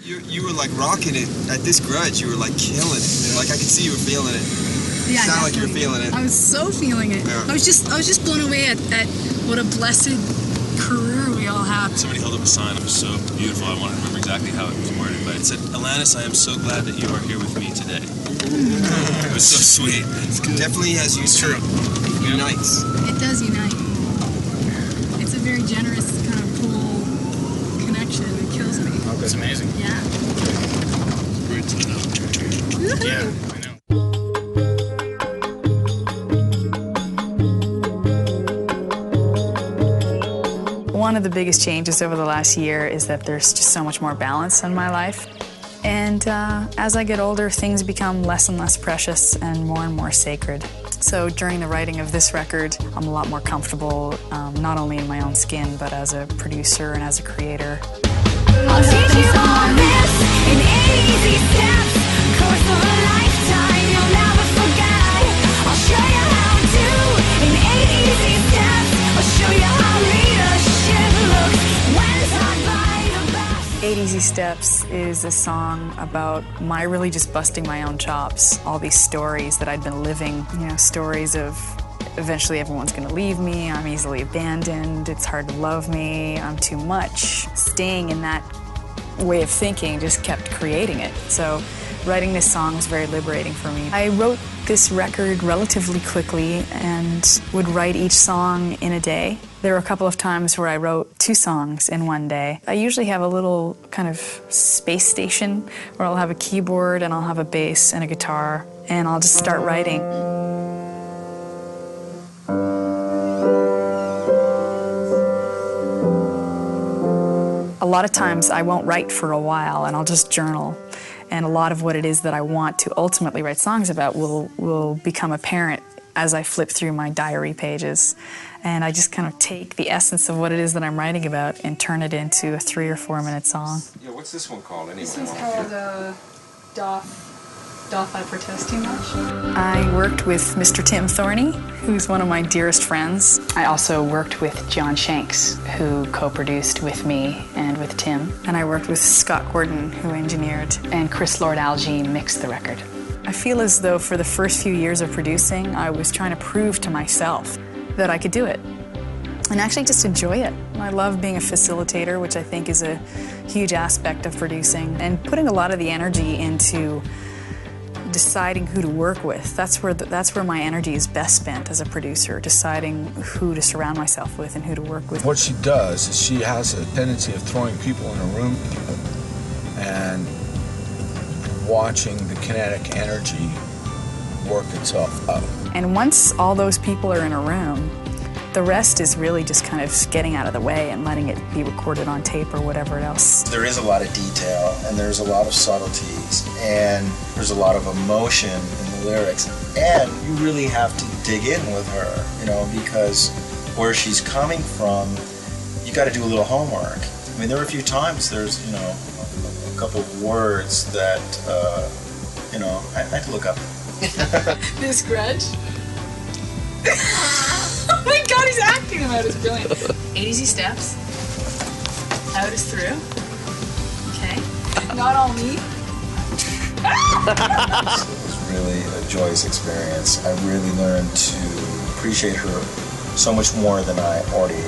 You were like rocking it at this Grudge. You were like killing it. Yeah. Like I could see you were feeling it. Yeah, sounded like you were feeling it. I was so feeling it. Yeah. I was just blown away at what a blessed career we all have. Somebody held up a sign. It was so beautiful. I want to remember exactly how it was worded, but it said, "Alanis, I am so glad that you are here with me today." It was so sweet. Definitely has you true. It unites. It does unite. It's a very generous kind of cool connection. It kills me. Okay. It's amazing. Yeah. Great to know. Yeah, I know. One of the biggest changes over the last year is that there's just so much more balance in my life. And as I get older, things become less and less precious and more sacred. So during the writing of this record, I'm a lot more comfortable, not only in my own skin, but as a producer and as a creator. I'll teach you all this in 8 easy steps. Course of a lifetime you'll never forget. I'll show you how to in 8 easy steps. I'll show you how leadership looks when taught by the best. 8 Easy Steps is a song about my really just busting my own chops. All these stories that I'd been living, stories of eventually everyone's gonna leave me, I'm easily abandoned, it's hard to love me, I'm too much. Staying in that way of thinking just kept creating it. So writing this song was very liberating for me. I wrote this record relatively quickly and would write each song in a day. There were a couple of times where I wrote 2 songs in one day. I usually have a little kind of space station where I'll have a keyboard and I'll have a bass and a guitar and I'll just start writing. A lot of times I won't write for a while and I'll just journal. And a lot of what it is that I want to ultimately write songs about will become apparent as I flip through my diary pages. And I just kind of take the essence of what it is that I'm writing about and turn it into a 3 or 4 minute song. Yeah, what's this one called anyway? This one's called Doth I Protest Too Much? I worked with Mr. Tim Thorney, who's one of my dearest friends. I also worked with John Shanks, who co-produced with me and with Tim. And I worked with Scott Gordon, who engineered, and Chris Lord-Alge mixed the record. I feel as though for the first few years of producing, I was trying to prove to myself that I could do it and actually just enjoy it. I love being a facilitator, which I think is a huge aspect of producing, and putting a lot of the energy into deciding who to work with. That's where my energy is best spent as a producer, deciding who to surround myself with and who to work with. What she does is she has a tendency of throwing people in a room and watching the kinetic energy work itself out. And once all those people are in a room, the rest is really just kind of getting out of the way and letting it be recorded on tape or whatever else. There is a lot of detail and there's a lot of subtleties and there's a lot of emotion in the lyrics, and you really have to dig in with her, because where she's coming from, you got to do a little homework. I mean, there were a few times there's, a couple of words that, I had to look up. This Grudge? Oh my god, he's acting about it. It's brilliant. 8 Easy Steps. Out is through. Okay. Not all me. It was really a joyous experience. I really learned to appreciate her so much more than I already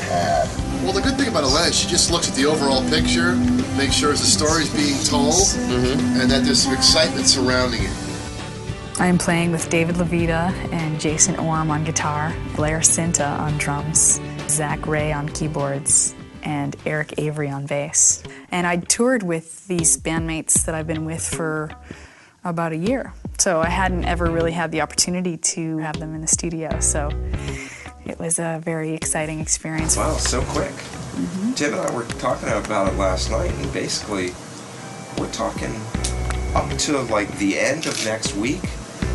had. Well, the good thing about Alanis, she just looks at the overall picture, makes sure the story's being told, and that there's some excitement surrounding it. I am playing with David Levita and Jason Orm on guitar, Blair Cinta on drums, Zach Ray on keyboards, and Eric Avery on bass. And I toured with these bandmates that I've been with for about a year. So I hadn't ever really had the opportunity to have them in the studio. So it was a very exciting experience. Wow, so quick. Tim and I were talking about it last night, and basically we're talking up to like the end of next week.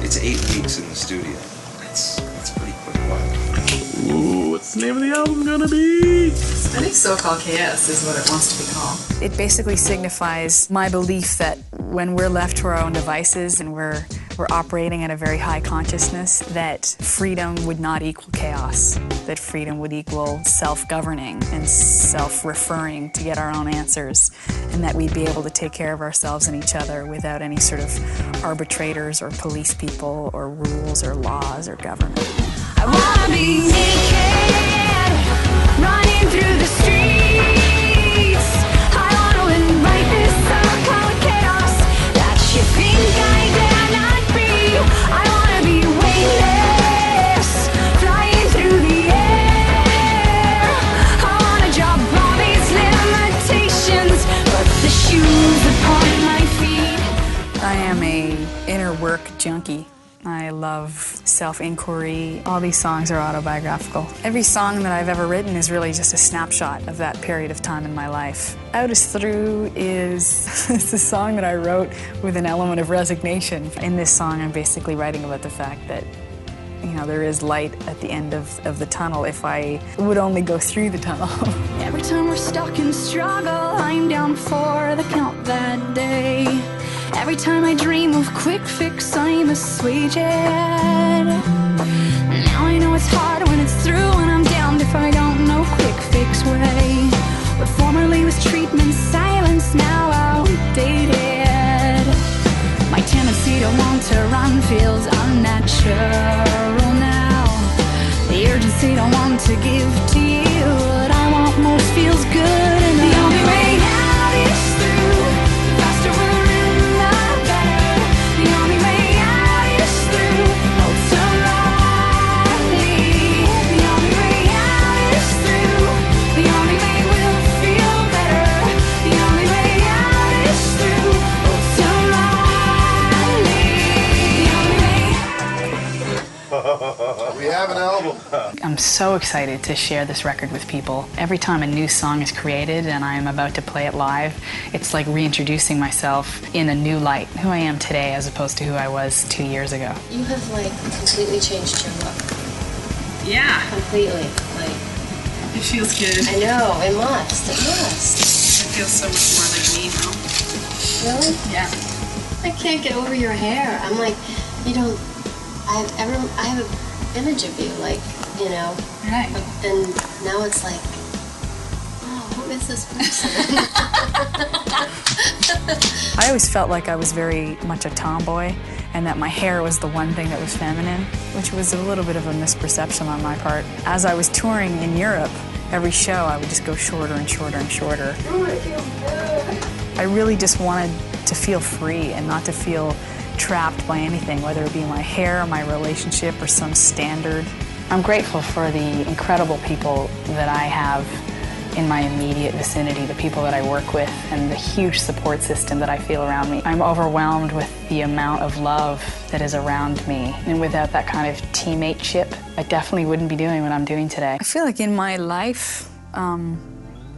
It's 8 weeks in the studio. That's pretty quick. Wow. Ooh, what's the name of the album gonna be? I think So-Called Chaos is what it wants to be called. It basically signifies my belief that when we're left to our own devices and we're we're operating at a very high consciousness, that freedom would not equal chaos, that freedom would equal self-governing and self-referring to get our own answers, and that we'd be able to take care of ourselves and each other without any sort of arbitrators or police people or rules or laws or government. I wanna be naked, running through the streets. I wanna invite this circle of chaos that you think I dare not be. I wanna be weightless, flying through the air. I wanna drop all these limitations, put the shoes upon my feet. I am a inner work junkie. I love self-inquiry. All these songs are autobiographical. Every song that I've ever written is really just a snapshot of that period of time in my life. Out is Through is it's a song that I wrote with an element of resignation. In this song, I'm basically writing about the fact that, you know, there is light at the end of the tunnel if I would only go through the tunnel. Every time we're stuck in struggle, I'm down for the count that day. Every time I dream of quick fix, I'm assuaged. Now I know it's hard when it's through, and I'm damned if I don't know quick fix way. What formerly was treatment, silence, now outdated. My tendency to want to run feels unnatural now. The urgency to want to give to you what I want most feels good, and the only way out is through. Faster we're in, the better. The only way out is through. Ultimately, the only way out is through. The only way we'll feel better. The only way out is through. Ultimately, the only way. We have an album. I'm so excited to share this record with people. Every time a new song is created and I'm about to play it live, it's like reintroducing myself in a new light, who I am today as opposed to who I was 2 years ago. You have like completely changed your look. Yeah, Completely. Like, it feels good. I know, it must. It must. It feels so much more like me now. Really? Yeah. I can't get over your hair. I'm like, you don't. I have an image of you, like, you know. Right. And now it's like, oh, who is this person? I always felt like I was very much a tomboy, and that my hair was the one thing that was feminine, which was a little bit of a misperception on my part. As I was touring in Europe, every show I would just go shorter and shorter and shorter. I really just wanted to feel free and not to feel trapped by anything, whether it be my hair, my relationship, or some standard. I'm grateful for the incredible people that I have in my immediate vicinity, the people that I work with, and the huge support system that I feel around me. I'm overwhelmed with the amount of love that is around me. And without that kind of teammateship, I definitely wouldn't be doing what I'm doing today. I feel like in my life,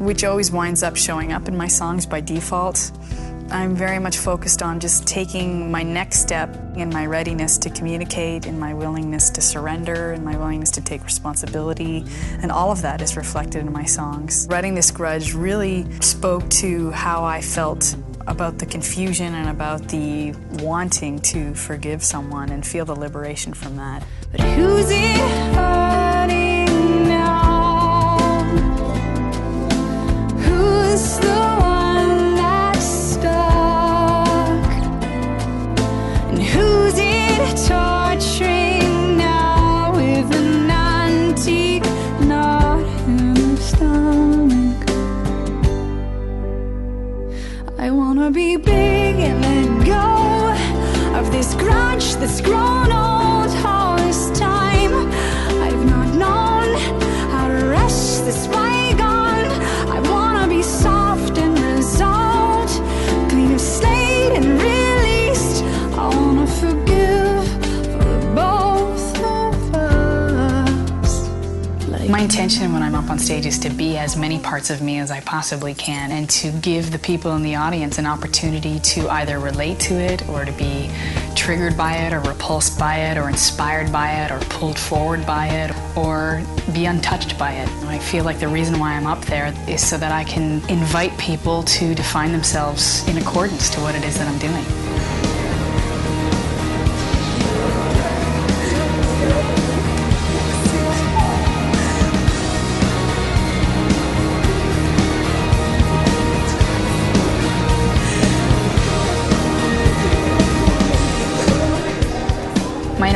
which always winds up showing up in my songs by default, I'm very much focused on just taking my next step in my readiness to communicate, in my willingness to surrender, in my willingness to take responsibility, and all of that is reflected in my songs. Writing This Grudge really spoke to how I felt about the confusion and about the wanting to forgive someone and feel the liberation from that. But who's it hurting now? Who's the one that's stuck? And who's it torturing now with an antique knot in the stomach? I wanna be big and let go of this grudge that's grown old all this time. I've not known how to rest this bygone. I wanna be soft and resolved, clean of slate and released. I wanna forgive for the both of us. My intention when I'm up on stage is to be as many parts of me as I possibly can, and to give the people in the audience an opportunity to either relate to it, or to be triggered by it, or repulsed by it, or inspired by it, or pulled forward by it, or be untouched by it. I feel like the reason why I'm up there is so that I can invite people to define themselves in accordance to what it is that I'm doing.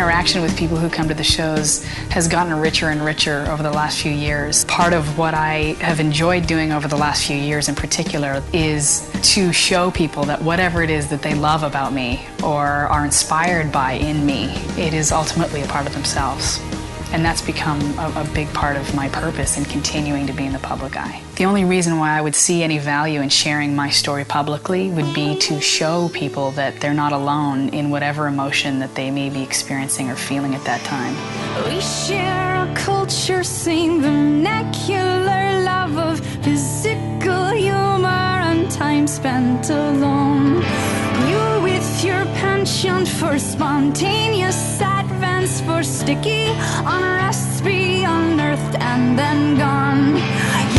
interaction with people who come to the shows has gotten richer and richer over the last few years. Part of what I have enjoyed doing over the last few years in particular is to show people that whatever it is that they love about me or are inspired by in me, it is ultimately a part of themselves. And that's become a big part of my purpose in continuing to be in the public eye. The only reason why I would see any value in sharing my story publicly would be to show people that they're not alone in whatever emotion that they may be experiencing or feeling at that time. We share a culture, same vernacular love of physical humor and time spent alone. You with your penchant for spontaneous advance, for sticky unrests beyond earth and then gone.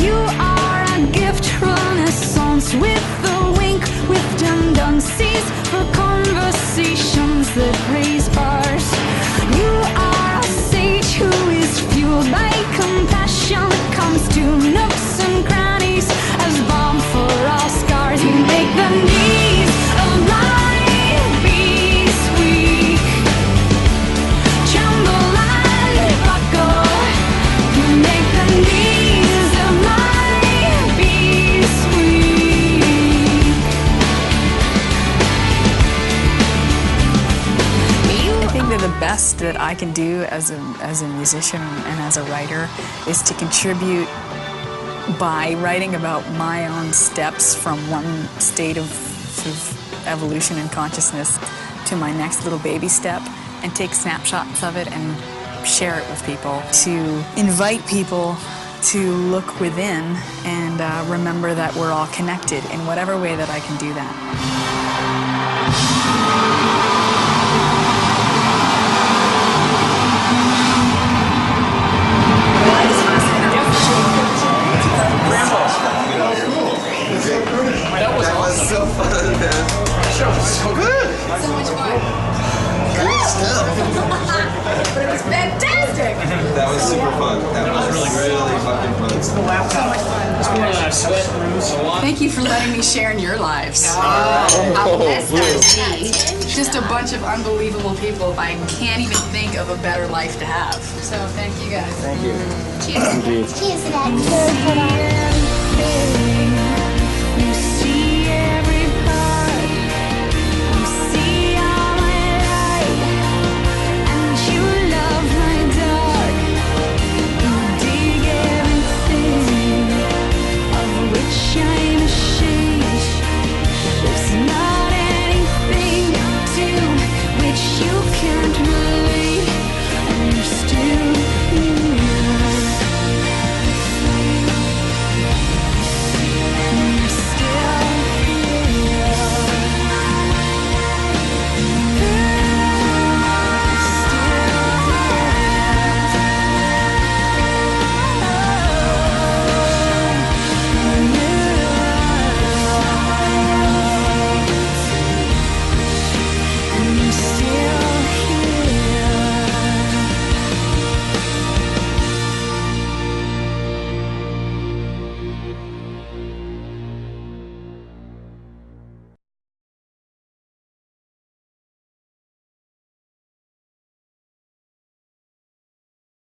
You are a gift renaissance with a wink, with tendencies for conversations that raise bars. You are a sage who is fueled by compassion, comes to nooks and crannies as balm for all scars. You make the knees of my beast weak tremble and buckle. You make the knees of my beast weak. I think that the best that I can do as a musician and as a writer is to contribute by writing about my own steps from one state of sort of evolution and consciousness to my next little baby step, and take snapshots of it and share it with people, to invite people to look within and remember that we're all connected in whatever way that I can do that. That was so fun, man. That was so good. So much fun. Good stuff. But it was fantastic. That was super fun. That was really fucking fun. Thank you for letting me share in your lives. Just a bunch of unbelievable people. I can't even think of a better life to have. So thank you guys. Thank you. Cheers. Cheers to that.